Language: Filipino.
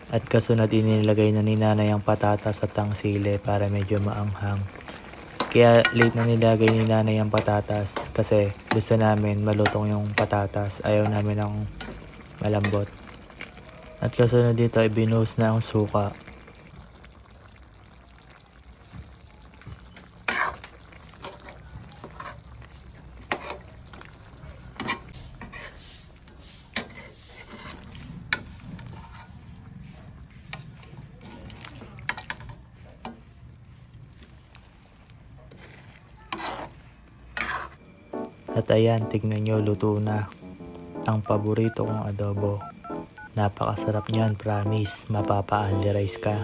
At kasunod inilagay na ni nanay ang patatas at ang sili para medyo maanghang. Kaya late na nilagay ni nanay ang patatas kasi gusto namin malutong yung patatas. Ayaw namin ng malambot. At kasunod dito ay binuhos na ang suka. At ayan, tignan nyo, luto na ang paborito kong adobo. Napakasarap niyan, promise, mapapa-underize ka.